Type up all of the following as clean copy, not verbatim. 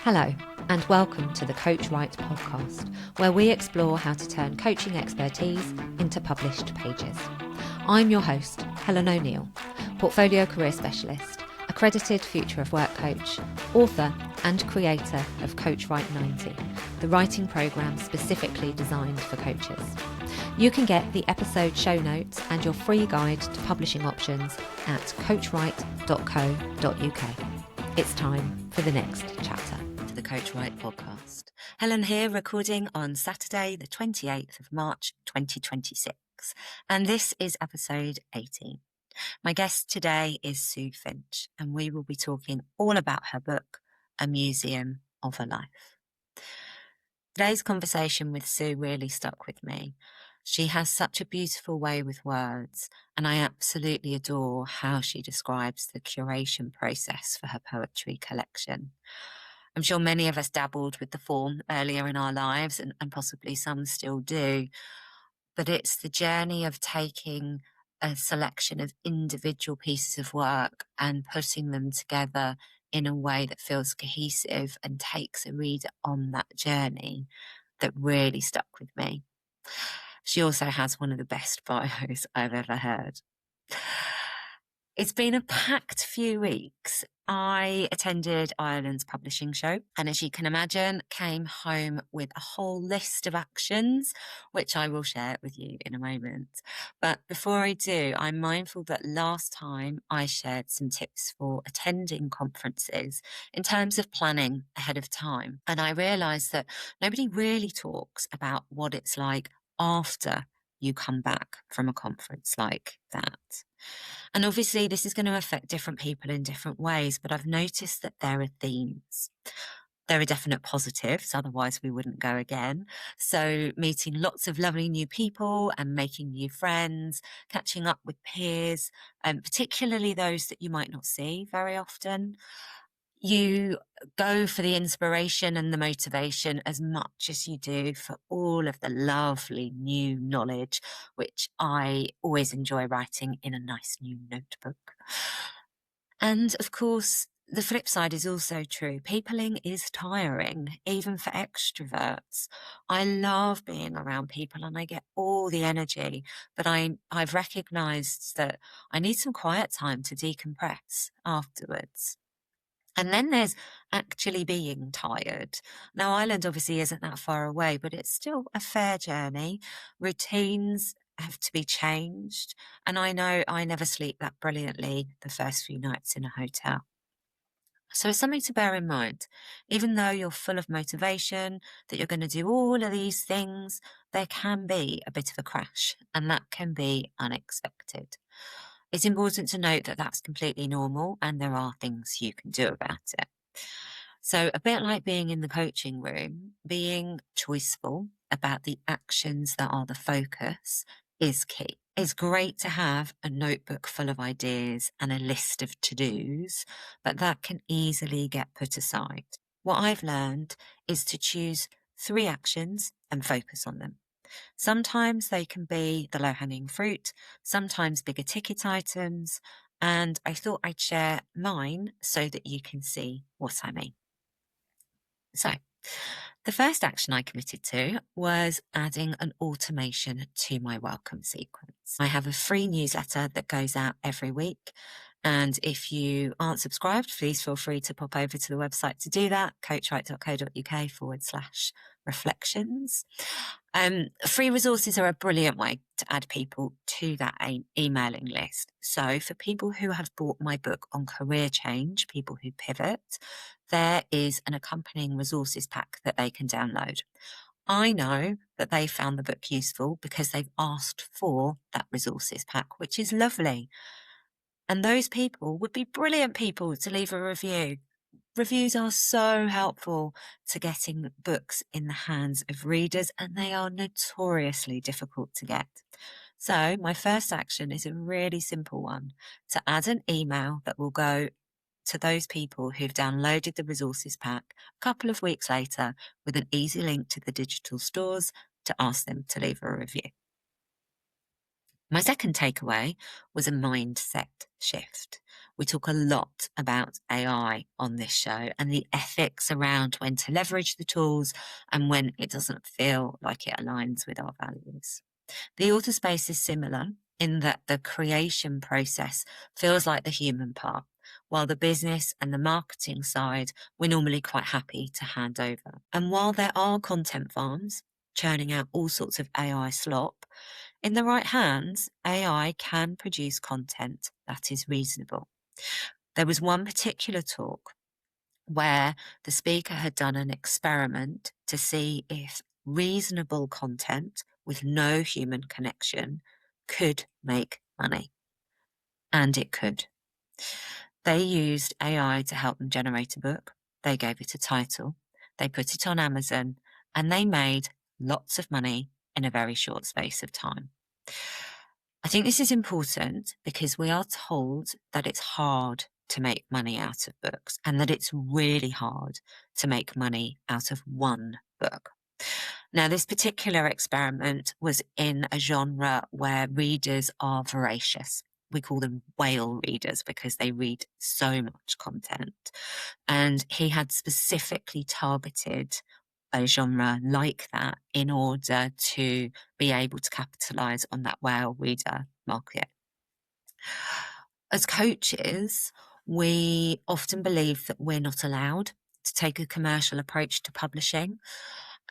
Hello, and welcome to the Coach Right podcast, where we explore how to turn coaching expertise into published pages. I'm your host, Helen O'Neill, portfolio career specialist, accredited future of work coach, author and creator of Coach Right 90, the writing programme specifically designed for coaches. You can get the episode show notes and your free guide to publishing options at coachright.co.uk. It's time for the next chapter. The Coach Right podcast. Helen here, recording on Saturday, the 28th of March, 2026. And this is episode 18. My guest today is Sue Finch, and we will be talking all about her book, A Museum of a Life. Today's conversation with Sue really stuck with me. She has such a beautiful way with words, and I absolutely adore how she describes the curation process for her poetry collection. I'm sure many of us dabbled with the form earlier in our lives, and possibly some still do, but it's the journey of taking a selection of individual pieces of work and putting them together in a way that feels cohesive and takes a reader on that journey that really stuck with me. She also has one of the best bios I've ever heard. It's been a packed few weeks. I attended Ireland's publishing show, and as you can imagine, came home with a whole list of actions, which I will share with you in a moment. But before I do, I'm mindful that last time I shared some tips for attending conferences in terms of planning ahead of time. And I realised that nobody really talks about what it's like after you come back from a conference like that. And obviously this is going to affect different people in different ways, but I've noticed that there are themes. There are definite positives, otherwise we wouldn't go again. So meeting lots of lovely new people and making new friends, catching up with peers, particularly those that you might not see very often. You go for the inspiration and the motivation as much as you do for all of the lovely new knowledge, which I always enjoy writing in a nice new notebook. And of course, the flip side is also true. Peopling is tiring, even for extroverts. I love being around people and I get all the energy, but I've recognised that I need some quiet time to decompress afterwards. And then there's actually being tired. Now, Ireland obviously isn't that far away, but it's still a fair journey. Routines have to be changed. And I know I never sleep that brilliantly the first few nights in a hotel. So it's something to bear in mind. Even though you're full of motivation, that you're going to do all of these things, there can be a bit of a crash, and that can be unexpected. It's important to note that that's completely normal and there are things you can do about it. So a bit like being in the coaching room, being choiceful about the actions that are the focus is key. It's great to have a notebook full of ideas and a list of to-dos, but that can easily get put aside. What I've learned is to choose 3 actions and focus on them. Sometimes they can be the low-hanging fruit, sometimes bigger ticket items, and I thought I'd share mine so that you can see what I mean. So, the first action I committed to was adding an automation to my welcome sequence. I have a free newsletter that goes out every week. And if you aren't subscribed, please feel free to pop over to the website to do that, coachright.co.uk/reflections. Free resources are a brilliant way to add people to that emailing list. So for people who have bought my book on career change, people who pivot, there is an accompanying resources pack that they can download. I know that they found the book useful because they've asked for that resources pack, which is lovely. And those people would be brilliant people to leave a review. Reviews are so helpful to getting books in the hands of readers, and they are notoriously difficult to get. So my first action is a really simple one, to add an email that will go to those people who've downloaded the resources pack a couple of weeks later with an easy link to the digital stores to ask them to leave a review. My second takeaway was a mindset shift. We talk a lot about AI on this show and the ethics around when to leverage the tools and when it doesn't feel like it aligns with our values. The author space is similar in that the creation process feels like the human part, while the business and the marketing side we're normally quite happy to hand over. And while there are content farms churning out all sorts of AI slop, in the right hands, AI can produce content that is reasonable. There was one particular talk where the speaker had done an experiment to see if reasonable content with no human connection could make money. And it could. They used AI to help them generate a book. They gave it a title. They put it on Amazon and they made lots of money in a very short space of time. I think this is important because we are told that it's hard to make money out of books and that it's really hard to make money out of one book. Now, this particular experiment was in a genre where readers are voracious. We call them whale readers because they read so much content. And he had specifically targeted a genre like that in order to be able to capitalize on that whale reader market. As coaches, we often believe that we're not allowed to take a commercial approach to publishing.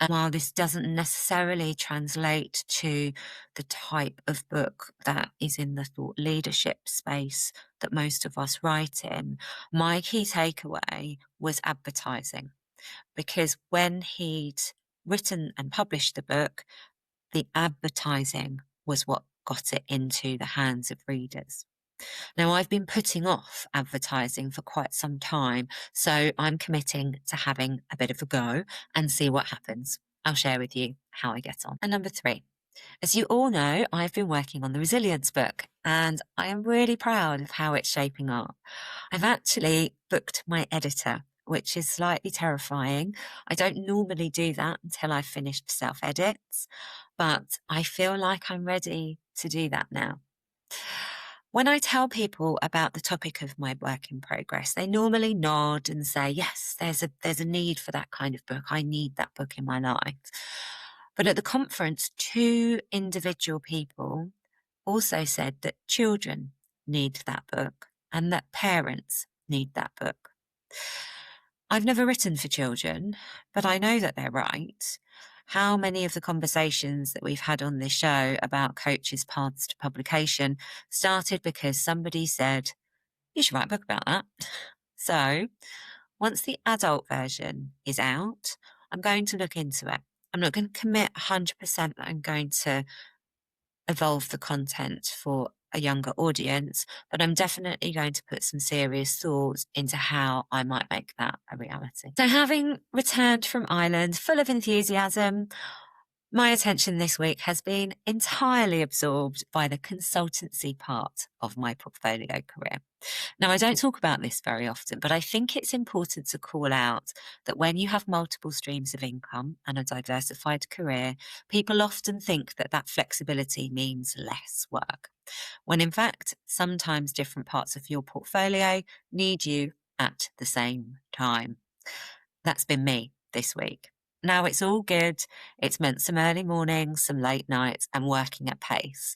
And while this doesn't necessarily translate to the type of book that is in the thought leadership space that most of us write in, my key takeaway was advertising. Because when he'd written and published the book, the advertising was what got it into the hands of readers. Now, I've been putting off advertising for quite some time, so I'm committing to having a bit of a go and see what happens. I'll share with you how I get on. And number 3, as you all know, I've been working on the resilience book and I am really proud of how it's shaping up. I've actually booked my editor, which is slightly terrifying. I don't normally do that until I've finished self-edits, but I feel like I'm ready to do that now. When I tell people about the topic of my work in progress, they normally nod and say, yes, there's a need for that kind of book. I need that book in my life. But at the conference, 2 individual people also said that children need that book and that parents need that book. I've never written for children, but I know that they're right. How many of the conversations that we've had on this show about coaches' paths to publication started because somebody said, you should write a book about that. So once the adult version is out, I'm going to look into it. I'm not going to commit 100% that I'm going to evolve the content for a younger audience, but I'm definitely going to put some serious thought into how I might make that a reality. So having returned from Ireland full of enthusiasm, my attention this week has been entirely absorbed by the consultancy part of my portfolio career. Now, I don't talk about this very often, but I think it's important to call out that when you have multiple streams of income and a diversified career, people often think that that flexibility means less work, when in fact, sometimes different parts of your portfolio need you at the same time. That's been me this week. Now it's all good. It's meant some early mornings, some late nights, and working at pace.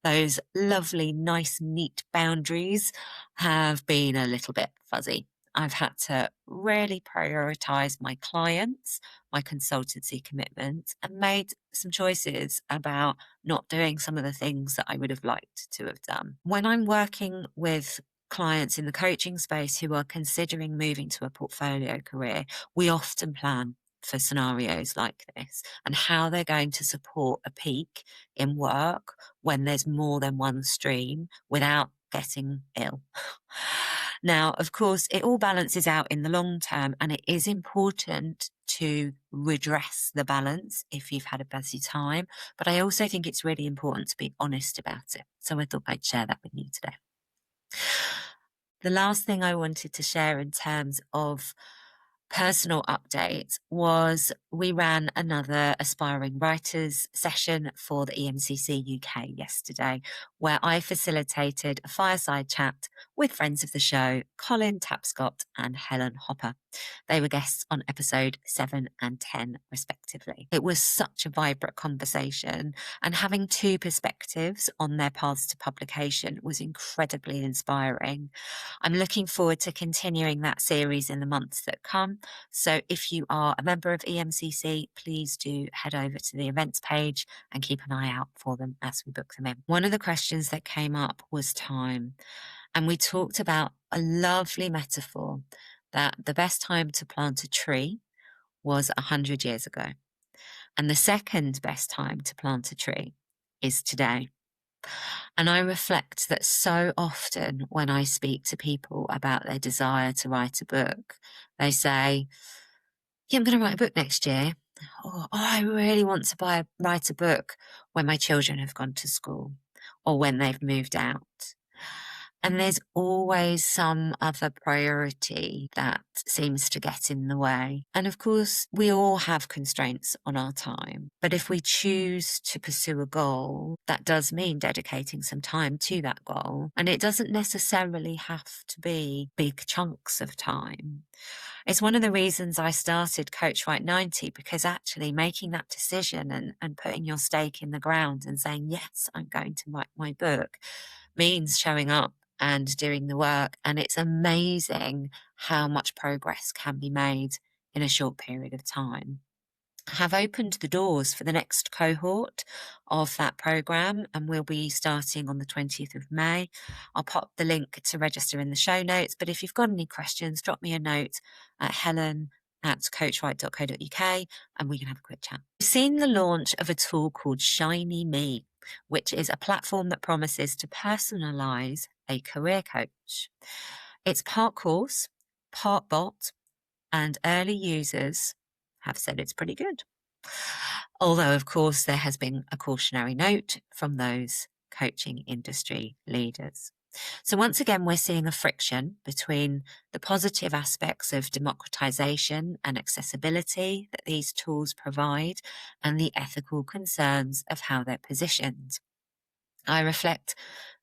Those lovely, nice, neat boundaries have been a little bit fuzzy. I've had to really prioritize my clients, my consultancy commitments, and made some choices about not doing some of the things that I would have liked to have done. When I'm working with clients in the coaching space who are considering moving to a portfolio career, we often plan for scenarios like this and how they're going to support a peak in work when there's more than one stream without getting ill. Now, of course, it all balances out in the long term, and it is important to redress the balance if you've had a busy time. But I also think it's really important to be honest about it. So I thought I'd share that with you today. The last thing I wanted to share in terms of Personal update was we ran another aspiring writers session for the EMCC UK yesterday, where I facilitated a fireside chat with friends of the show, Colin Tapscott and Helen Hopper. They were guests on episode 7 and 10, respectively. It was such a vibrant conversation, and having two perspectives on their paths to publication was incredibly inspiring. I'm looking forward to continuing that series in the months that come. So if you are a member of EMCC, please do head over to the events page and keep an eye out for them as we book them in. One of the questions that came up was time. And we talked about a lovely metaphor that the best time to plant a tree was 100 years ago. And the second best time to plant a tree is today. And I reflect that so often when I speak to people about their desire to write a book, they say, yeah, I'm going to write a book next year. Or, I really want to write a book when my children have gone to school or when they've moved out. And there's always some other priority that seems to get in the way. And of course, we all have constraints on our time. But if we choose to pursue a goal, that does mean dedicating some time to that goal. And it doesn't necessarily have to be big chunks of time. It's one of the reasons I started Coach Write 90, because actually making that decision and putting your stake in the ground and saying, yes, I'm going to write my book means showing up and doing the work. And it's amazing how much progress can be made in a short period of time. Have opened the doors for the next cohort of that programme, and we'll be starting on the 20th of May. I'll pop the link to register in the show notes, but if you've got any questions, drop me a note at helen@coachwrite.co.uk and we can have a quick chat. We've seen the launch of a tool called Shiny Me, which is a platform that promises to personalise a career coach. It's part course, part bot, and early users have said it's pretty good. Although, of course, there has been a cautionary note from those coaching industry leaders. So once again, we're seeing a friction between the positive aspects of democratization and accessibility that these tools provide and the ethical concerns of how they're positioned. I reflect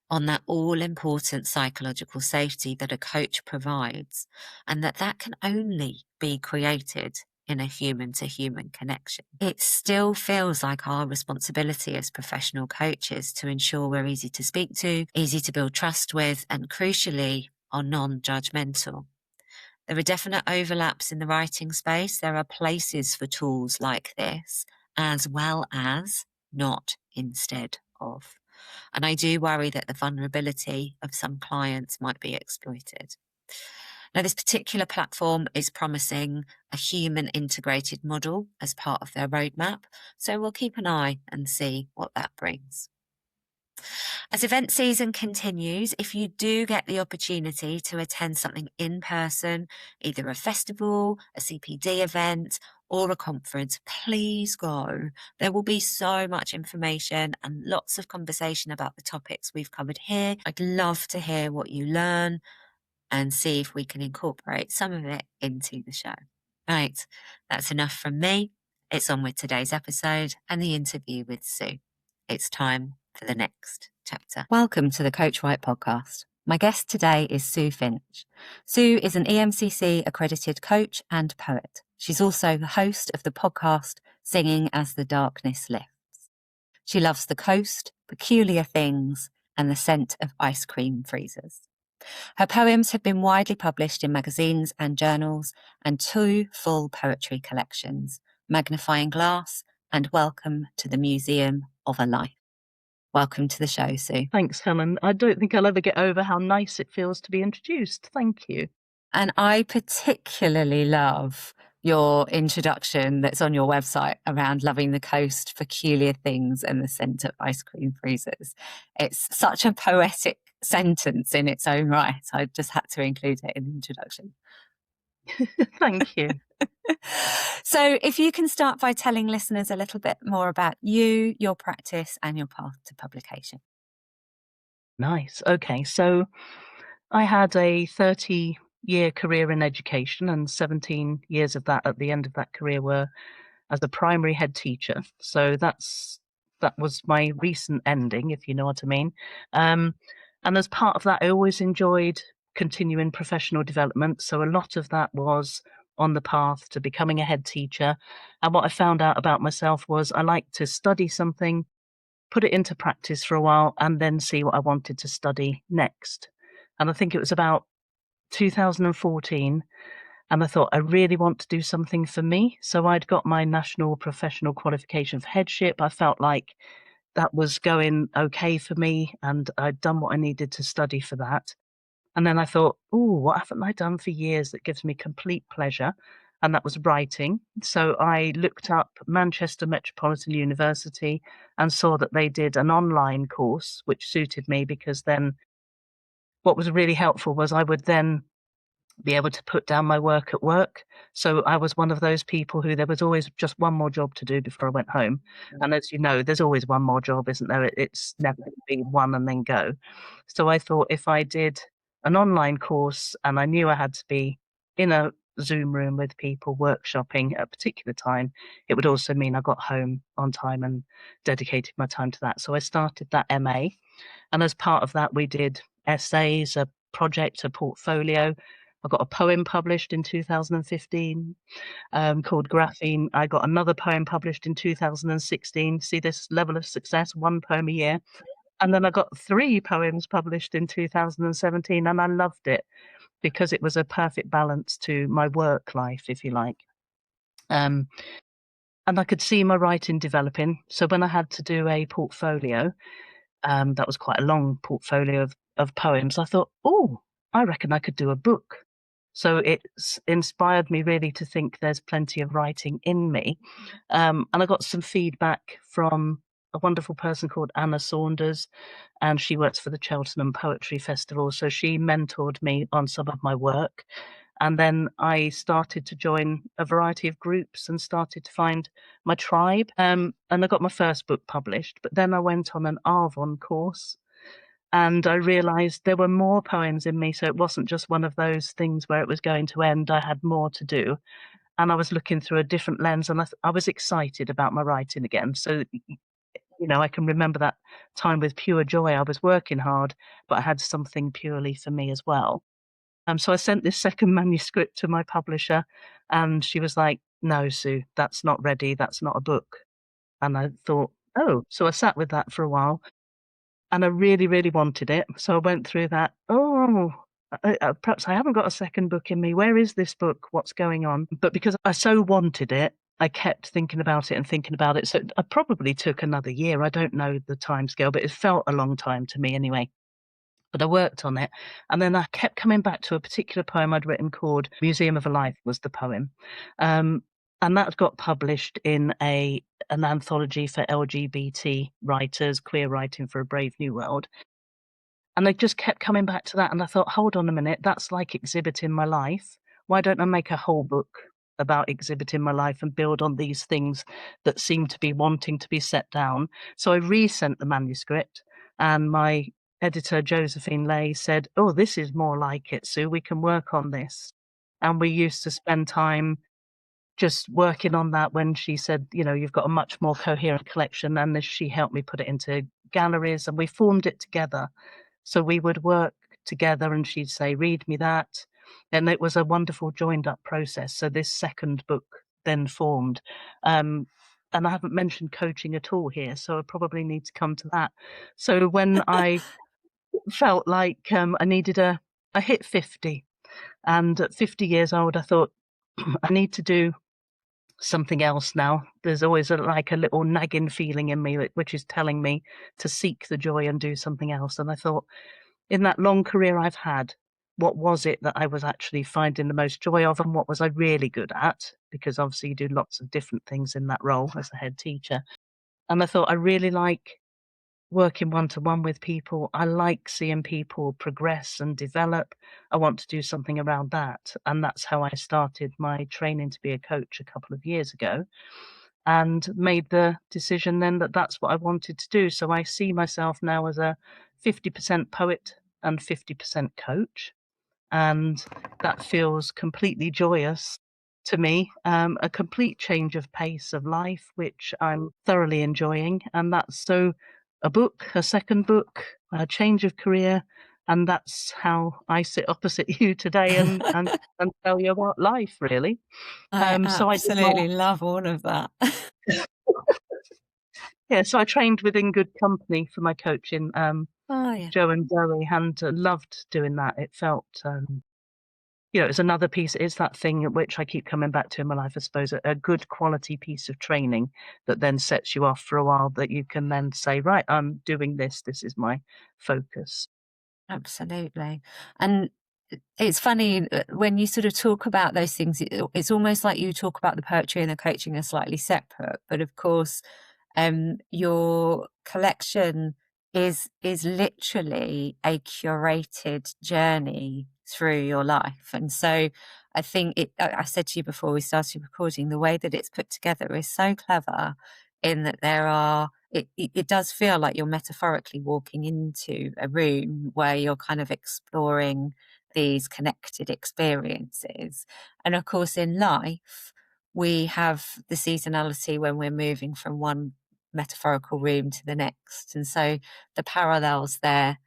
on that all-important psychological safety that a coach provides, and that can only be created in a human-to-human connection. It still feels like our responsibility as professional coaches to ensure we're easy to speak to, easy to build trust with, and crucially, are non-judgmental. There are definite overlaps in the writing space. There are places for tools like this, as well as not instead of. And I do worry that the vulnerability of some clients might be exploited. Now, this particular platform is promising a human integrated model as part of their roadmap, so we'll keep an eye and see what that brings. As event season continues, if you do get the opportunity to attend something in person, either a festival, a CPD event, or a conference, please go. There will be so much information and lots of conversation about the topics we've covered here. I'd love to hear what you learn and see if we can incorporate some of it into the show. Right, that's enough from me. It's on with today's episode and the interview with Sue. It's time for the next chapter. Welcome to the Coach Write podcast. My guest today is Sue Finch. Sue is an EMCC accredited coach and poet. She's also the host of the podcast Singing as the Darkness Lifts. She loves the coast, peculiar things, and the scent of ice cream freezers. Her poems have been widely published in magazines and journals, and 2 full poetry collections, Magnifying Glass and Welcome to the Museum of a Life. Welcome to the show, Sue. Thanks, Helen. I don't think I'll ever get over how nice it feels to be introduced. Thank you. And I particularly love your introduction that's on your website around loving the coast, peculiar things, and the scent of ice cream freezers. It's such a poetic sentence in its own right. I just had to include it in the introduction. Thank you. So if you can start by telling listeners a little bit more about you, your practice, and your path to publication. Nice. Okay, so I had a 30 year career in education, and 17 years of that at the end of that career were as a primary head teacher. So that was my recent ending, if you know what I mean. And as part of that, I always enjoyed continuing professional development. So a lot of that was on the path to becoming a head teacher. And what I found out about myself was I like to study something, put it into practice for a while, and then see what I wanted to study next. And I think it was about 2014, and I thought, I really want to do something for me. So I'd got my national professional qualification for headship. I felt like that was going okay for me, and I'd done what I needed to study for that. And then I thought, oh, what haven't I done for years that gives me complete pleasure? And that was writing. So I looked up Manchester Metropolitan University and saw that they did an online course, which suited me, because then what was really helpful was I would then be able to put down my work at work. So I was one of those people who there was always just one more job to do before I went home. And as you know, there's always one more job, isn't there? It's never going to be one and then go. So I thought if I did an online course and I knew I had to be in a Zoom room with people workshopping at a particular time, it would also mean I got home on time and dedicated my time to that. So I started that MA. And as part of that, we did essays, a project, a portfolio. I got a poem published in 2015 called Graphene. I got another poem published in 2016. See this level of success, one poem a year. And then I got 3 poems published in 2017, and I loved it because it was a perfect balance to my work life, if you like. And I could see my writing developing. So when I had to do a portfolio, that was quite a long portfolio of poems. I thought, oh, I reckon I could do a book. So it's inspired me really to think there's plenty of writing in me. And I got some feedback from a wonderful person called Anna Saunders, and she works for the Cheltenham Poetry Festival. So she mentored me on some of my work. And then I started to join a variety of groups and started to find my tribe. And I got my first book published, but then I went on an Arvon course and I realized there were more poems in me. So it wasn't just one of those things where it was going to end. I had more to do. And I was looking through a different lens, and I was excited about my writing again. So, I can remember that time with pure joy. I was working hard, but I had something purely for me as well. So I sent this second manuscript to my publisher, and she was like, "No, Sue, that's not ready. That's not a book." And I thought, "Oh." So I sat with that for a while, and I really, really wanted it. So I went through that. Oh, perhaps I haven't got a second book in me. Where is this book? What's going on? But because I so wanted it, I kept thinking about it and thinking about it. So I probably took another year. I don't know the timescale, but it felt a long time to me anyway. But I worked on it, and then I kept coming back to a particular poem I'd written called Museum of a Life was the poem. And that got published in an anthology for LGBT writers, Queer Writing for a Brave New World. And I just kept coming back to that, and I thought, hold on a minute, that's like exhibiting my life. Why don't I make a whole book about exhibiting my life and build on these things that seem to be wanting to be set down? So I resent the manuscript, and my editor, Josephine Lay, said, oh, this is more like it, Sue. We can work on this. And we used to spend time just working on that when she said, you've got a much more coherent collection. And she helped me put it into galleries, and we formed it together. So we would work together, and she'd say, read me that. And it was a wonderful joined up process. So this second book then formed. And I haven't mentioned coaching at all here, so I probably need to come to that. So when I felt like I hit 50, and at 50 years old, I thought, I need to do something else now. There's always a little nagging feeling in me, which is telling me to seek the joy and do something else. And I thought, in that long career I've had, what was it that I was actually finding the most joy of, and what was I really good at? Because obviously you do lots of different things in that role as a head teacher. And I thought I really like working one-to-one with people. I like seeing people progress and develop. I want to do something around that. And that's how I started my training to be a coach a couple of years ago, and made the decision then that that's what I wanted to do. So I see myself now as a 50% poet and 50% coach. and that feels completely joyous to me. A complete change of pace of life, which I'm thoroughly enjoying, and that's so a book, a second book, a change of career, and that's how I sit opposite you today and tell you about life, really. I So I did my absolutely love all of that. yeah, so I trained within good company for my coaching, Oh, yeah. Joe and Zoe, and loved doing that. It felt, it's another piece. It's that thing at which I keep coming back to in my life, I suppose, a good quality piece of training that then sets you off for a while, that you can then say, right, I'm doing this. This is my focus. Absolutely. And it's funny when you sort of talk about those things, it's almost like you talk about the poetry and the coaching are slightly separate. But of course, your collection is literally a curated journey through your life. And so I think I said to you before we started recording, the way that it's put together is so clever in that it does feel like you're metaphorically walking into a room where you're kind of exploring these connected experiences. And of course, in life, we have the seasonality when we're moving from one metaphorical room to the next. And so the parallels there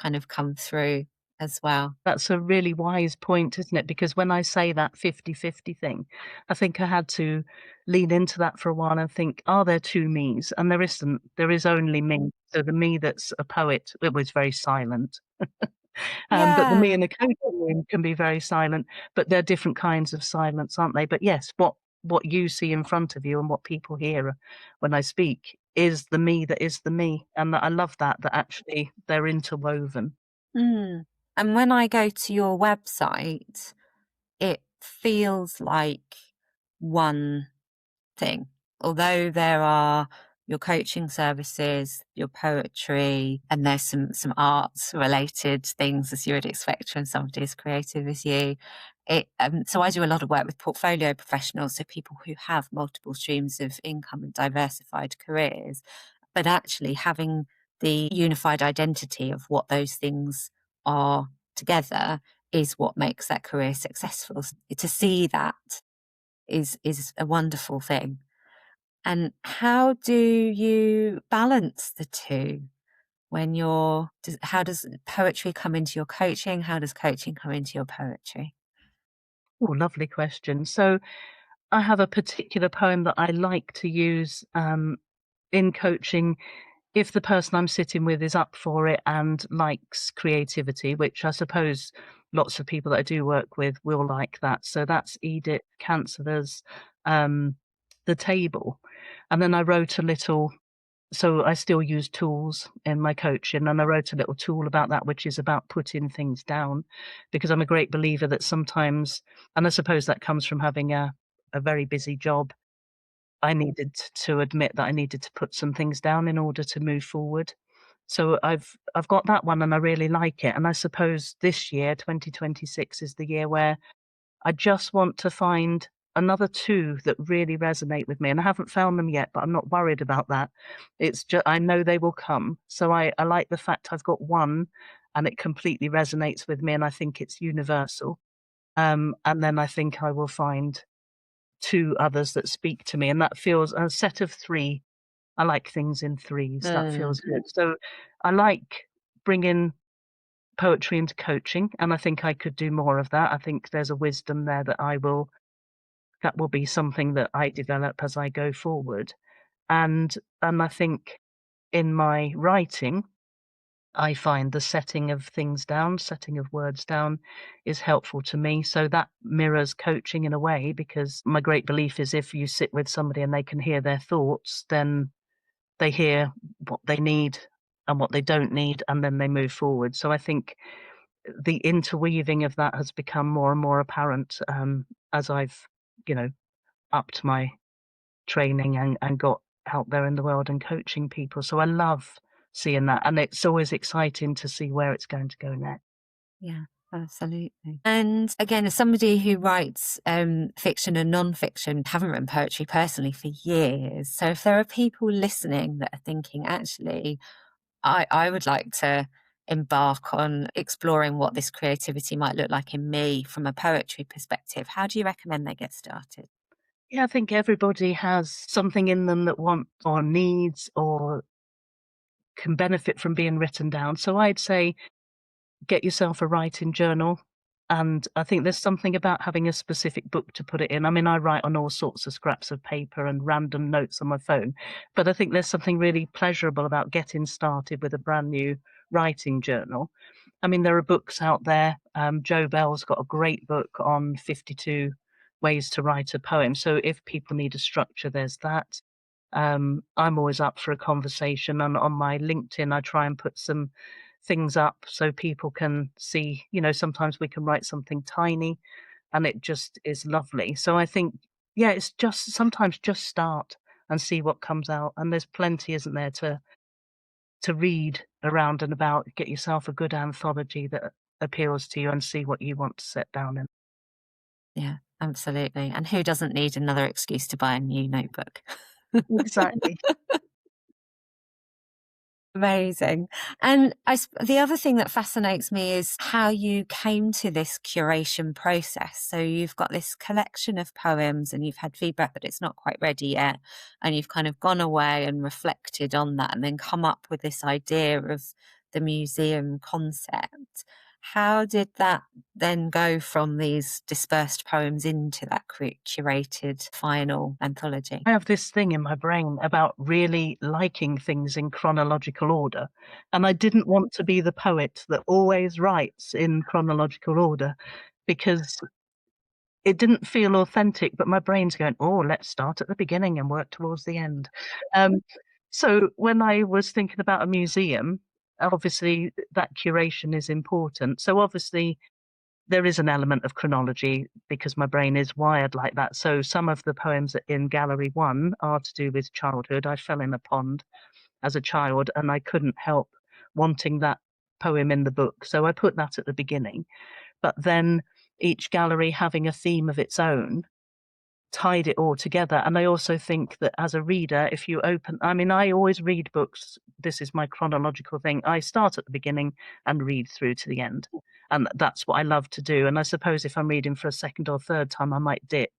kind of come through as well. That's a really wise point, isn't it? Because when I say that 50-50 thing, I think I had to lean into that for a while and think, are there two me's? And there isn't. There is only me. So the me that's a poet, it was very silent. But the me Yeah. in the coaching room can be very silent, but they're different kinds of silence, aren't they? But yes, what you see in front of you and what people hear when I speak is the me that is the me. And I love that actually they're interwoven. Mm. And when I go to your website, it feels like one thing. Although there are your coaching services, your poetry, and there's some arts related things as you would expect from somebody as creative as you. So I do a lot of work with portfolio professionals, so people who have multiple streams of income and diversified careers, but actually having the unified identity of what those things are together is what makes that career successful. To see that is a wonderful thing. And how do you balance the two when how does poetry come into your coaching? How does coaching come into your poetry? Oh, lovely question. So I have a particular poem that I like to use in coaching if the person I'm sitting with is up for it and likes creativity, which I suppose lots of people that I do work with will like that. So that's Edith Canceller's The Table. And then I wrote a little, so I still use tools in my coaching, and I wrote a little tool about that, which is about putting things down, because I'm a great believer that sometimes, and I suppose that comes from having a very busy job, I needed to admit that I needed to put some things down in order to move forward. So I've got that one and I really like it. And I suppose this year, 2026, is the year where I just want to find another two that really resonate with me. And I haven't found them yet, but I'm not worried about that. It's just I know they will come. So I like the fact I've got one and it completely resonates with me and I think it's universal. And then I think I will find two others that speak to me, and that feels a set of three. I like things in threes. That Mm. feels good. So I like bringing poetry into coaching, and I think I could do more of that. I think there's a wisdom there that will be something that I develop as I go forward. And I think in my writing, I find the setting of things down, setting of words down is helpful to me. So that mirrors coaching in a way, because my great belief is if you sit with somebody and they can hear their thoughts, then they hear what they need and what they don't need, and then they move forward. So I think the interweaving of that has become more and more apparent as I've, you know, upped my training and got out there in the world and coaching people. So I love seeing that. And it's always exciting to see where it's going to go next. Yeah, absolutely. And again, as somebody who writes fiction and non-fiction, haven't written poetry personally for years. So if there are people listening that are thinking, actually, I would like to embark on exploring what this creativity might look like in me from a poetry perspective, how do you recommend they get started? Yeah, I think everybody has something in them that wants or needs or can benefit from being written down. So I'd say get yourself a writing journal. And I think there's something about having a specific book to put it in. I mean, I write on all sorts of scraps of paper and random notes on my phone, but I think there's something really pleasurable about getting started with a brand new writing journal. I mean, there are books out there. Joe Bell's got a great book on 52 ways to write a poem. So if people need a structure, there's that. I'm always up for a conversation, and on my LinkedIn, I try and put some things up so people can see, sometimes we can write something tiny and it just is lovely. So I think, yeah, it's just sometimes just start and see what comes out. And there's plenty, isn't there, to read around and about. Get yourself a good anthology that appeals to you and see what you want to set down in. Yeah, absolutely. And who doesn't need another excuse to buy a new notebook? Exactly. Amazing. And the other thing that fascinates me is how you came to this curation process. So you've got this collection of poems and you've had feedback that it's not quite ready yet. And you've kind of gone away and reflected on that and then come up with this idea of the museum concept. How did that then go from these dispersed poems into that curated final anthology? I have this thing in my brain about really liking things in chronological order, and I didn't want to be the poet that always writes in chronological order because it didn't feel authentic, but my brain's going, "Oh, let's start at the beginning and work towards the end." Um, so when I was thinking about a museum, obviously that curation is important. So obviously there is an element of chronology because my brain is wired like that. So some of the poems in Gallery 1 are to do with childhood. I fell in a pond as a child and I couldn't help wanting that poem in the book. So I put that at the beginning. But then each gallery having a theme of its own tied it all together. And I also think that as a reader, if you open, I mean, I always read books. This is my chronological thing. I start at the beginning and read through to the end. And that's what I love to do. And I suppose if I'm reading for a second or third time, I might dip.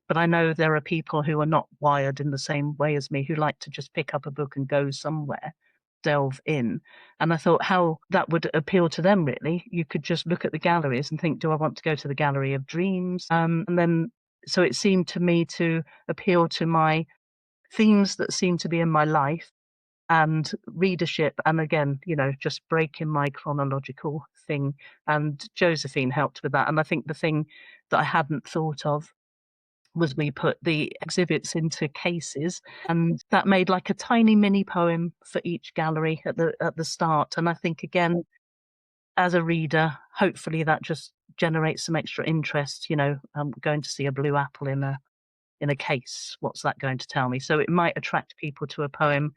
But I know there are people who are not wired in the same way as me who like to just pick up a book and go somewhere, delve in. And I thought how that would appeal to them, really. You could just look at the galleries and think, do I want to go to the Gallery of Dreams? And then, so it seemed to me to appeal to my themes that seem to be in my life and readership. And again, just breaking my chronological thing. And Josephine helped with that. And I think the thing that I hadn't thought of was we put the exhibits into cases and that made like a tiny mini poem for each gallery at the start. And I think again, as a reader, hopefully that just generates some extra interest. I'm going to see a blue apple in a case. What's that going to tell me? So it might attract people to a poem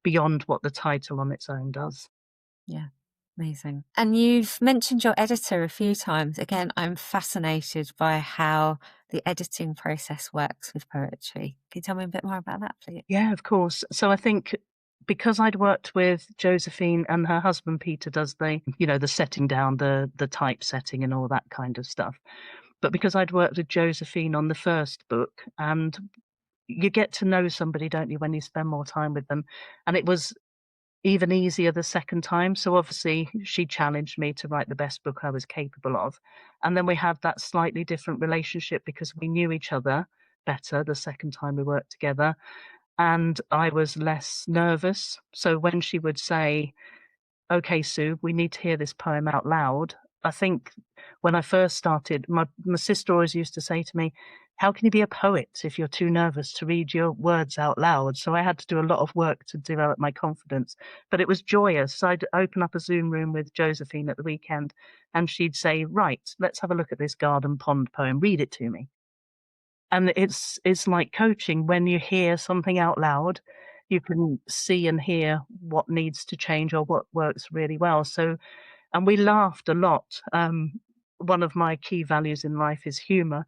beyond what the title on its own does. Yeah, amazing. And you've mentioned your editor a few times. Again, I'm fascinated by how the editing process works with poetry. Can you tell me a bit more about that, please? Yeah, of course. So I think because I'd worked with Josephine and her husband Peter does the setting down, the typesetting and all that kind of stuff. But because I'd worked with Josephine on the first book, and you get to know somebody, don't you, when you spend more time with them. And it was even easier the second time. So obviously she challenged me to write the best book I was capable of. And then we had that slightly different relationship because we knew each other better the second time we worked together. And I was less nervous. So when she would say, "Okay, Sue, we need to hear this poem out loud," I think when I first started, my sister always used to say to me, "How can you be a poet if you're too nervous to read your words out loud?" So I had to do a lot of work to develop my confidence. But it was joyous. I'd open up a Zoom room with Josephine at the weekend, and she'd say, "Right, let's have a look at this garden pond poem. Read it to me." And it's like coaching. When you hear something out loud, you can see and hear what needs to change or what works really well. So, and we laughed a lot. One of my key values in life is humor,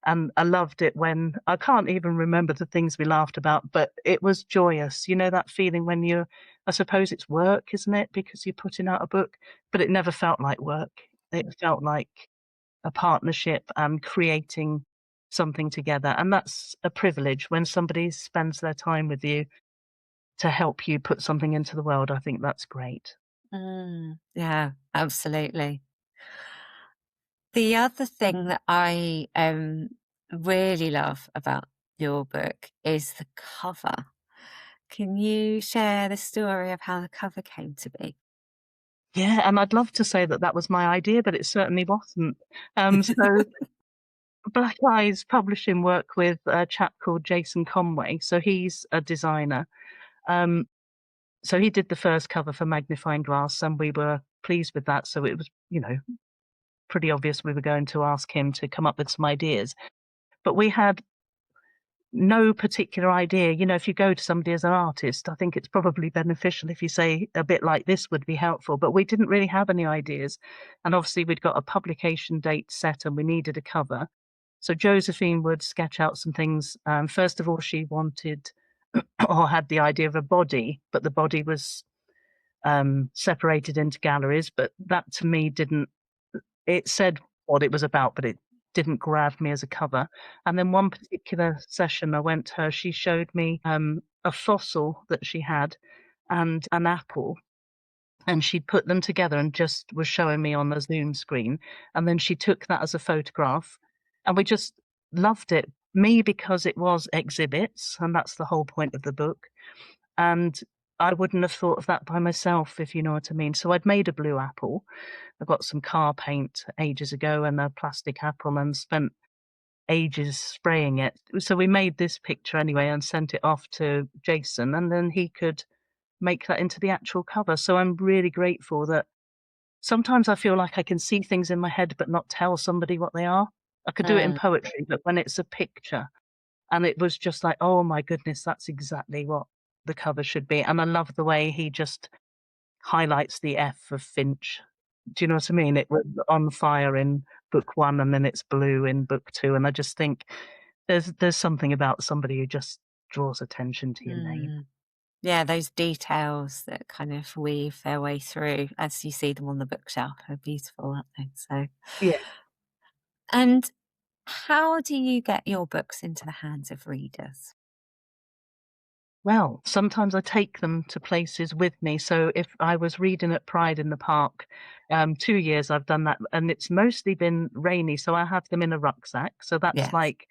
and I loved it when I can't even remember the things we laughed about, but it was joyous. You know that feeling when you're I suppose it's work, isn't it? Because you're putting out a book, but it never felt like work. It felt like a partnership and creating something together. And that's a privilege when somebody spends their time with you to help you put something into the world. I think that's great. Yeah, absolutely. The other thing that I really love about your book is the cover. Can you share the story of how the cover came to be? Yeah, and I'd love to say that that was my idea, but it certainly wasn't. So Black Eyes Publishing work with a chap called Jason Conway. So he's a designer. Um, so he did the first cover for Magnifying Glass, and we were pleased with that. So it was, pretty obvious we were going to ask him to come up with some ideas. But we had no particular idea. If you go to somebody as an artist, I think it's probably beneficial if you say a bit like this would be helpful. But we didn't really have any ideas. And obviously, we'd got a publication date set and we needed a cover. So Josephine would sketch out some things. First of all, she wanted or had the idea of a body, but the body was separated into galleries. But that to me didn't, it said what it was about, but it didn't grab me as a cover. And then one particular session I went to her, she showed me a fossil that she had and an apple. And she'd put them together and just was showing me on the Zoom screen. And then she took that as a photograph. And we just loved it. Me, because it was exhibits, and that's the whole point of the book. And I wouldn't have thought of that by myself, if you know what I mean. So I'd made a blue apple. I got some car paint ages ago and a plastic apple and spent ages spraying it. So we made this picture anyway and sent it off to Jason, and then he could make that into the actual cover. So I'm really grateful that sometimes I feel like I can see things in my head but not tell somebody what they are. I could do it in Mm, poetry, but when it's a picture, and it was just like, oh my goodness, that's exactly what the cover should be. And I love the way he just highlights the F of Finch. Do you know what I mean? It was on fire in book one, and then it's blue in book two. And I just think there's something about somebody who just draws attention to your name. mm. Yeah, those details that kind of weave their way through as you see them on the bookshelf are beautiful, aren't they? So, Yeah. and how do you get your books into the hands of readers? Well, sometimes I take them to places with me. So if I was reading at Pride in the Park, 2 years I've done that, and it's mostly been rainy, so I have them in a rucksack. So that's Yes. like,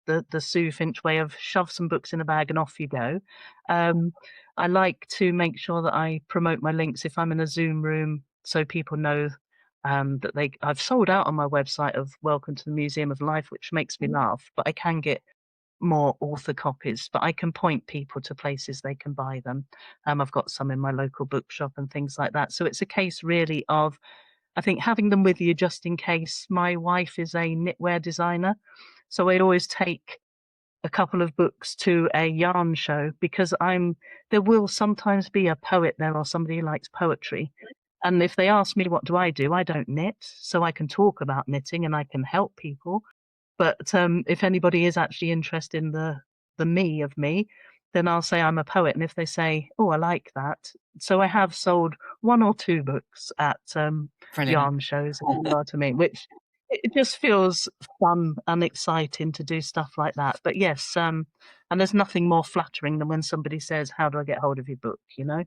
the Sue Finch way of shove some books in a bag and off you go. Um, I like to make sure that I promote my links if I'm in a Zoom room, so people know that I've sold out on my website of Welcome to the Museum of Life, which makes me laugh, but I can get more author copies, but I can point people to places they can buy them. I've got some in my local bookshop and things like that. So it's a case really of, I think, having them with you just in case. My wife is a knitwear designer, so I always take a couple of books to a yarn show because there will sometimes be a poet there or somebody who likes poetry. And if they ask me what do, I don't knit, so I can talk about knitting and I can help people. But, if anybody is actually interested in the me of me, then I'll say I'm a poet, and if they say, "Oh, I like that." So I have sold 1 or 2 books at, Brilliant. yarn shows, if you know what I mean, which it just feels fun and exciting to do stuff like that. But yes, and there's nothing more flattering than when somebody says, "How do I get hold of your book?" You know?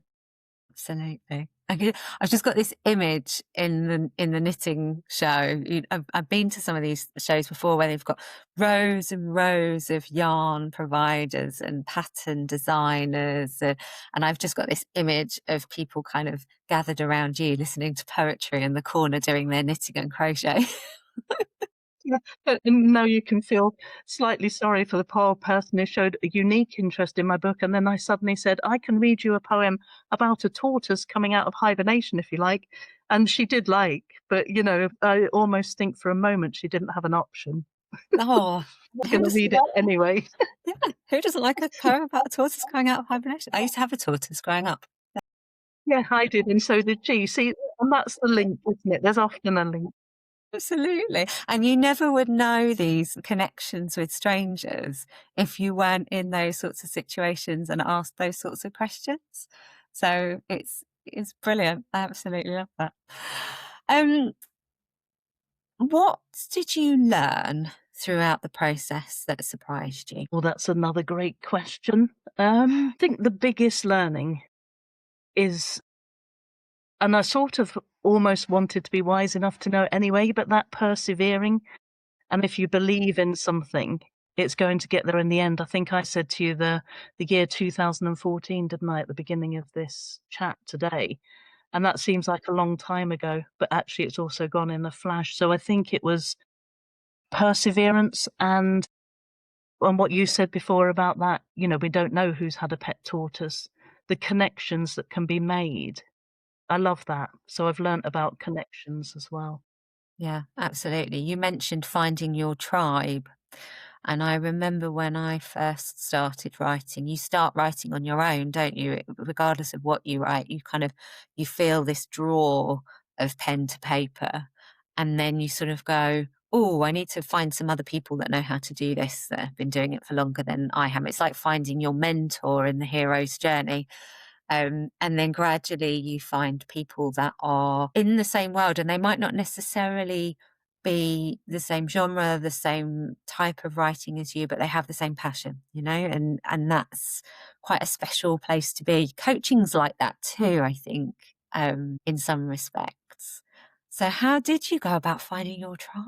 Absolutely. I've just got this image in the knitting show. I've been to some of these shows before where they've got rows and rows of yarn providers and pattern designers, and I've just got this image of people kind of gathered around you listening to poetry in the corner doing their knitting and crochet. Yeah, and now you can feel slightly sorry for the poor person who showed a unique interest in my book, and then I suddenly said, "I can read you a poem about a tortoise coming out of hibernation if you like." And she did like, but, I almost think for a moment she didn't have an option. Oh, I'm who gonna does? read it anyway. Yeah, who doesn't like a poem about a tortoise coming out of hibernation? I used to have a tortoise growing up. Yeah, I did, and so did she. See, and that's the link, isn't it? There's often a link. Absolutely. And you never would know these connections with strangers if you weren't in those sorts of situations and asked those sorts of questions. So it's brilliant. I absolutely love that. Um, what did you learn throughout the process that surprised you? Well, that's another great question. I think the biggest learning is, and I sort of almost wanted to be wise enough to know it anyway, but that persevering. And if you believe in something, it's going to get there in the end. I think I said to you the year 2014, didn't I, at the beginning of this chat today? And that seems like a long time ago, but actually it's also gone in a flash. So I think it was perseverance and what you said before about that, we don't know who's had a pet tortoise, the connections that can be made. I love that. So I've learnt about connections as well. Yeah, absolutely. You mentioned finding your tribe. And I remember when I first started writing, you start writing on your own, don't you? Regardless of what you write, you feel this draw of pen to paper. And then you sort of go, oh, I need to find some other people that know how to do this, that have been doing it for longer than I have. It's like finding your mentor in the hero's journey. And then gradually you find people that are in the same world, and they might not necessarily be the same genre, the same type of writing as you, but they have the same passion, and that's quite a special place to be. Coaching's like that too, I think, in some respects. So how did you go about finding your tribe?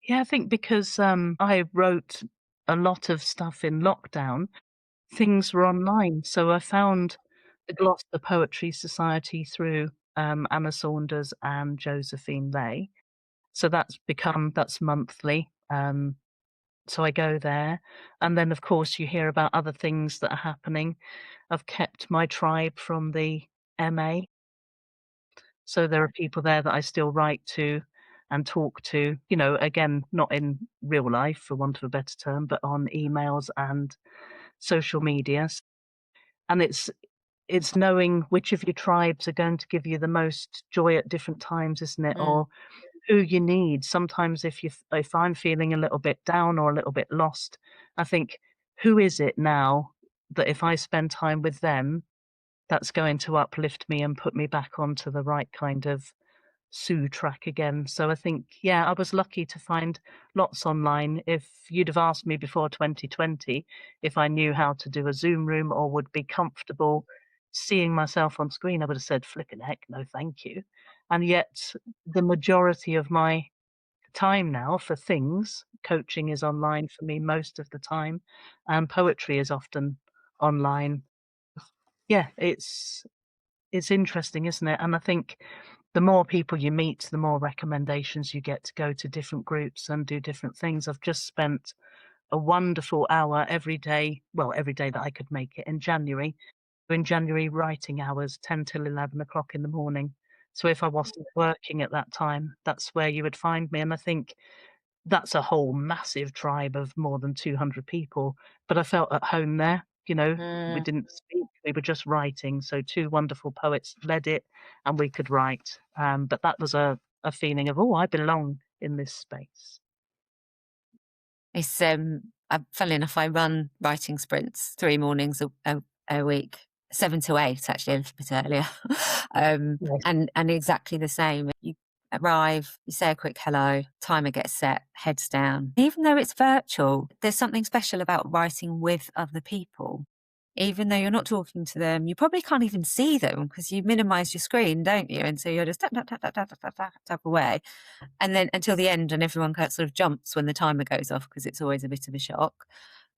Yeah, I think because I wrote a lot of stuff in lockdown, things were online. So I found the Gloucester Poetry Society through Anna Saunders and Josephine Lay. So that's monthly. So I go there. And then, of course, you hear about other things that are happening. I've kept my tribe from the MA. So there are people there that I still write to and talk to, again, not in real life, for want of a better term, but on emails and social media. And it's knowing which of your tribes are going to give you the most joy at different times, isn't it? Mm, Or who you need. Sometimes if I'm feeling a little bit down or a little bit lost, I think, who is it now that if I spend time with them, that's going to uplift me and put me back onto the right kind of Sue track again. So I think, yeah, I was lucky to find lots online. If you'd have asked me before 2020 if I knew how to do a Zoom room or would be comfortable seeing myself on screen, I would have said, flipping heck, no, thank you. And yet, the majority of my time now for things, coaching is online for me most of the time, and poetry is often online. Yeah, it's interesting, isn't it? And I think the more people you meet, the more recommendations you get to go to different groups and do different things. I've just spent a wonderful hour every day, well, every day that I could make it in January, writing hours, 10 till 11 o'clock in the morning. So if I wasn't working at that time, that's where you would find me. And I think that's a whole massive tribe of more than 200 people, but I felt at home there. We mm. didn't speak, we were just writing. So two wonderful poets led it and we could write. But that was a feeling of, oh, I belong in this space. It's funnily enough, I run writing sprints 3 mornings a week, 7 to 8, actually, a little bit earlier. Yes. And exactly the same. You arrive, you say a quick hello, timer gets set, heads down. Even though it's virtual, there's something special about writing with other people. Even though you're not talking to them, you probably can't even see them because you minimize your screen, don't you? And so you're just tap, tap, tap, tap, tap, tap, tap, tap away. And then until the end, and everyone sort of jumps when the timer goes off because it's always a bit of a shock.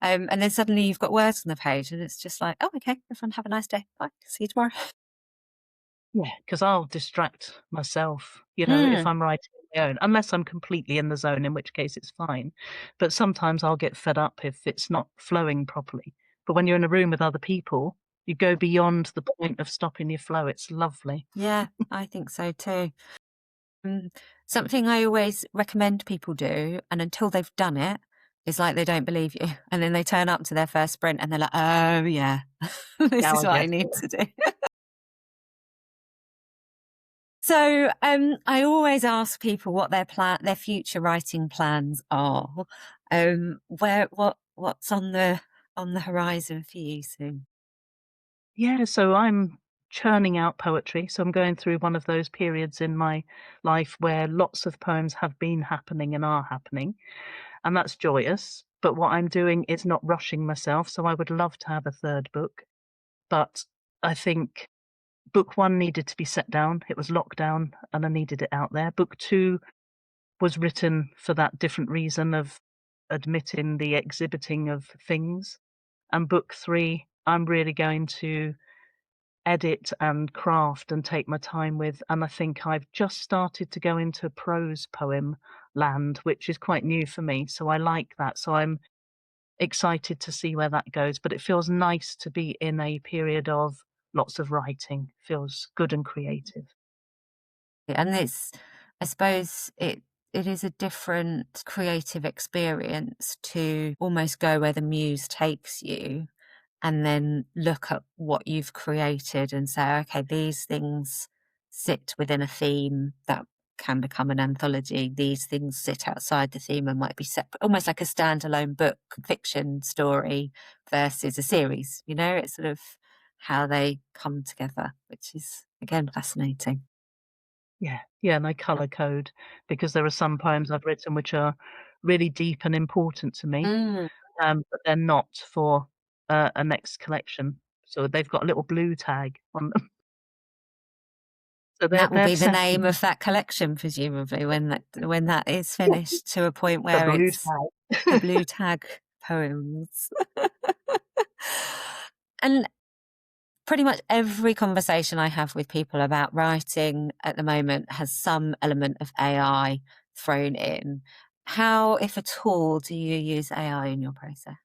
And then suddenly you've got words on the page, and it's just like, oh, okay, everyone have a nice day. Bye. See you tomorrow. Yeah, because I'll distract myself, if Mm, I'm writing on my own, unless I'm completely in the zone, in which case it's fine. But sometimes I'll get fed up if it's not flowing properly. But when you're in a room with other people, you go beyond the point of stopping your flow. It's lovely. yeah, I think so too. Um, Something I always recommend people do, and until they've done it, is like they don't believe you, and then they turn up to their first sprint, and they're like, "Oh yeah, this Now is I what I get need it. to do." So, I always ask people what their future writing plans are. What's on the horizon for you soon? Yeah, so I'm churning out poetry. So I'm going through one of those periods in my life where lots of poems have been happening and are happening, and that's joyous. But what I'm doing is not rushing myself. So I would love to have a third book, but I think book one needed to be set down. It was locked down and I needed it out there. Book two was written for that different reason of admitting the exhibiting of things. And book three, I'm really going to edit and craft and take my time with. And I think I've just started to go into prose poem land, which is quite new for me. So I like that. So I'm excited to see where that goes. But it feels nice to be in a period of lots of writing. Feels good and creative. And it's, I suppose it is a different creative experience to almost go where the muse takes you and then look at what you've created and say, okay, these things sit within a theme that can become an anthology. These things sit outside the theme and might be separate, almost like a standalone book, fiction story versus a series. You know, it's sort of how they come together, which is again fascinating. Yeah, yeah, and I color code because there are some poems I've written which are really deep and important to me, Mm. but they're not for a next collection. So they've got a little blue tag on them. So And that will they're be the separate. name of that collection, presumably, when that is finished to a point The where blue it's the tag. blue tag poems. And pretty much every conversation I have with people about writing at the moment has some element of AI thrown in. How, if at all, do you use AI in your process?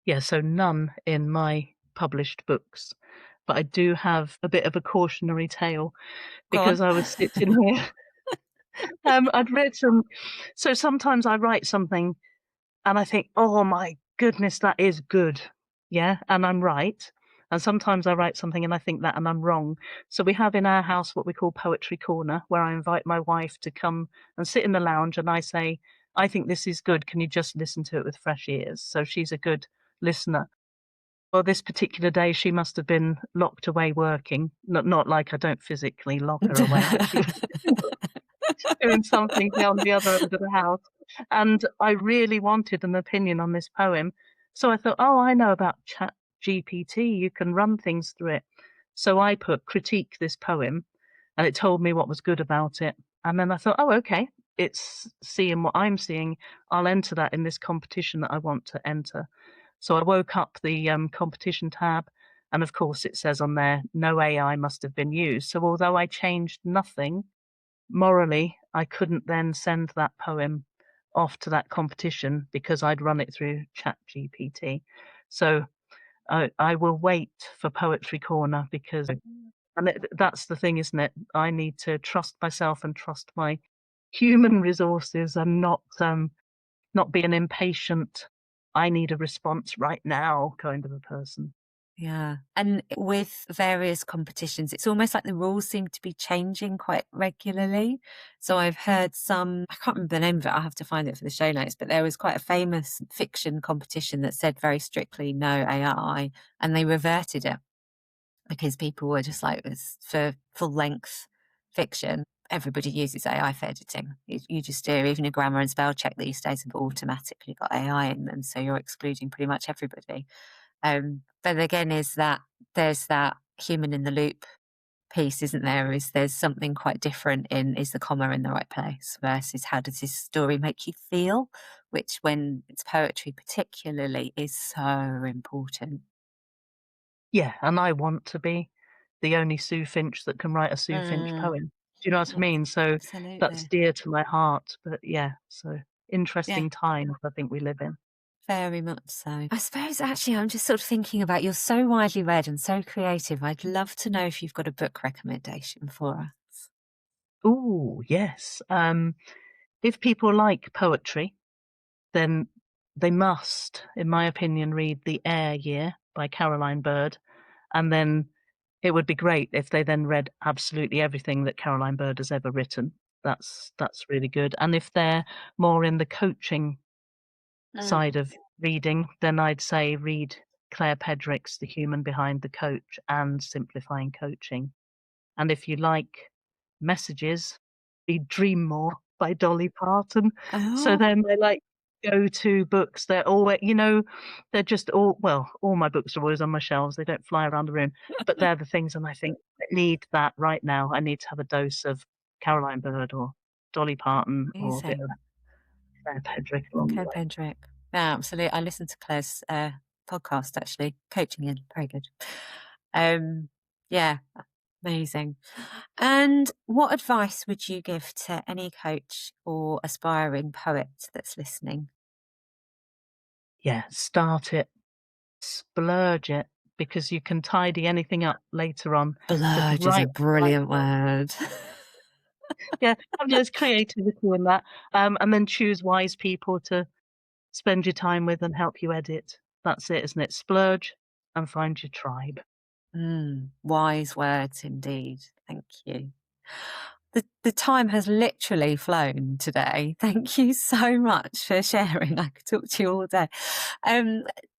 Yeah, so none in my published books, but I do have a bit of a cautionary tale Go on. because I was sitting here, I'd written so sometimes I write something and I think, "Oh my goodness, that is good." Yeah, and I'm right. And sometimes I write something and I think that and I'm wrong. So we have in our house what we call Poetry Corner, where I invite my wife to come and sit in the lounge and I say, "I think this is good. Can you just listen to it with fresh ears?" So she's a good listener. Well, this particular day, she must have been locked away working. Not like I don't physically lock her away, but she was doing something on the other end of the house. And I really wanted an opinion on this poem. So I thought, oh, I know about Chat GPT. You can run things through it. So I put critique this poem and it told me what was good about it. And then I thought, oh, okay, it's seeing what I'm seeing. I'll enter that in this competition that I want to enter. So I woke up the competition tab. And of course, it says on there, no AI must have been used. So although I changed nothing, morally, I couldn't then send that poem off to that competition because I'd run it through ChatGPT. So I will wait for Poetry Corner because, and that's the thing, isn't it? I need to trust myself and trust my human resources and not be an impatient, I need a response right now kind of a person. Yeah. And with various competitions, it's almost like the rules seem to be changing quite regularly. So I've heard some, I can't remember the name of it, I'll have to find it for the show notes, but there was quite a famous fiction competition that said very strictly no AI, and they reverted it because people were just like, it's for full length fiction. Everybody uses AI for editing. You just do, even a grammar and spell check these days have automatically got AI in them. So you're excluding pretty much everybody. But again, is that there's that human in the loop piece, isn't there? Is there's something quite different in is the comma in the right place versus how does this story make you feel, which when it's poetry particularly is so important. Yeah, and I want to be the only Sue Finch that can write a Sue Finch Mm, poem. Do you know what I mean? So that's absolutely. dear to my heart. But yeah, so Yeah, interesting times I think we live in. very much so. I suppose actually I'm just sort of thinking about you're so widely read and so creative. I'd love to know if you've got a book recommendation for us. Oh, yes. If people like poetry, then they must, in my opinion, read The Air Year by Caroline Bird. And then it would be great if they then read absolutely everything that Caroline Bird has ever written. That's really good. And if they're more in the coaching Mm. side of reading, then I'd say read Claire Pedrick's The Human Behind the Coach and Simplifying Coaching. And if you like messages, read Dream More by Dolly Parton. So Oh, they're my like go-to books. They're always, they're just all my books are always on my shelves. They don't fly around the room, but they're the things. And I think I need that right now. I need to have a dose of Caroline Bird or Dolly Parton or a bit of amazing. Claire Pedrick along the Claire way. Pendrick. Yeah, absolutely. I listened to Claire's podcast actually, Coaching In. Very good. Yeah, amazing. And what advice would you give to any coach or aspiring poet that's listening? Yeah, start it, splurge it, because you can tidy anything up later on. Just Blurge is a write, write, brilliant word. yeah, there's creativity in that. And then choose wise people to spend your time with and help you edit. That's it, isn't it? Splurge and find your tribe. Wise words indeed. Thank you. The time has literally flown today. Thank you so much for sharing. I could talk to you all day.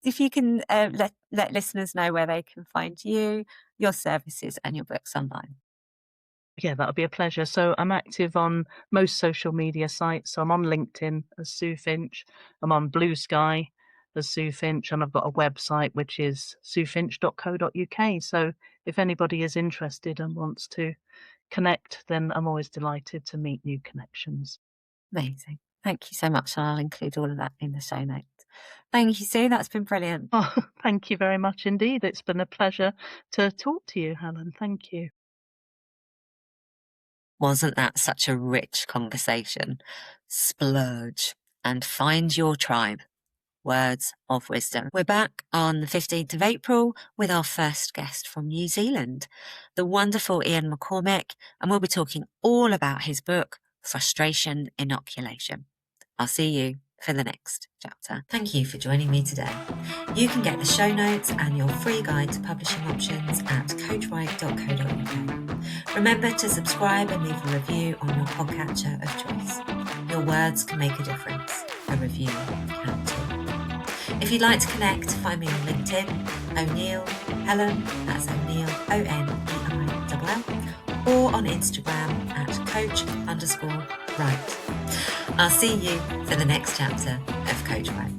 If you can let listeners know where they can find you, your services and your books online. Yeah, that'll be a pleasure. So I'm active on most social media sites. So I'm on LinkedIn as Sue Finch. I'm on Blue Sky as Sue Finch, and I've got a website which is suefinch.co.uk. So if anybody is interested and wants to connect, then I'm always delighted to meet new connections. Amazing. Thank you so much. And I'll include all of that in the show notes. Thank you, Sue. That's been brilliant. Oh, thank you very much indeed. It's been a pleasure to talk to you, Helen. Thank you. Wasn't that such a rich conversation? Splurge and find your tribe. Words of wisdom. We're back on the 15th of April with our first guest from New Zealand, the wonderful Ian McCormick, and we'll be talking all about his book, Frustration Inoculation. I'll see you for the next chapter. Thank you for joining me today. You can get the show notes and your free guide to publishing options at coachright.co.uk. Remember to subscribe and leave a review on your podcatcher of choice. Your words can make a difference. A review can too. If you'd like to connect, find me on LinkedIn, O'Neill Helen, that's O'Neill, ONEILL, or on Instagram at coach_right. I'll see you for the next chapter of Coach Right.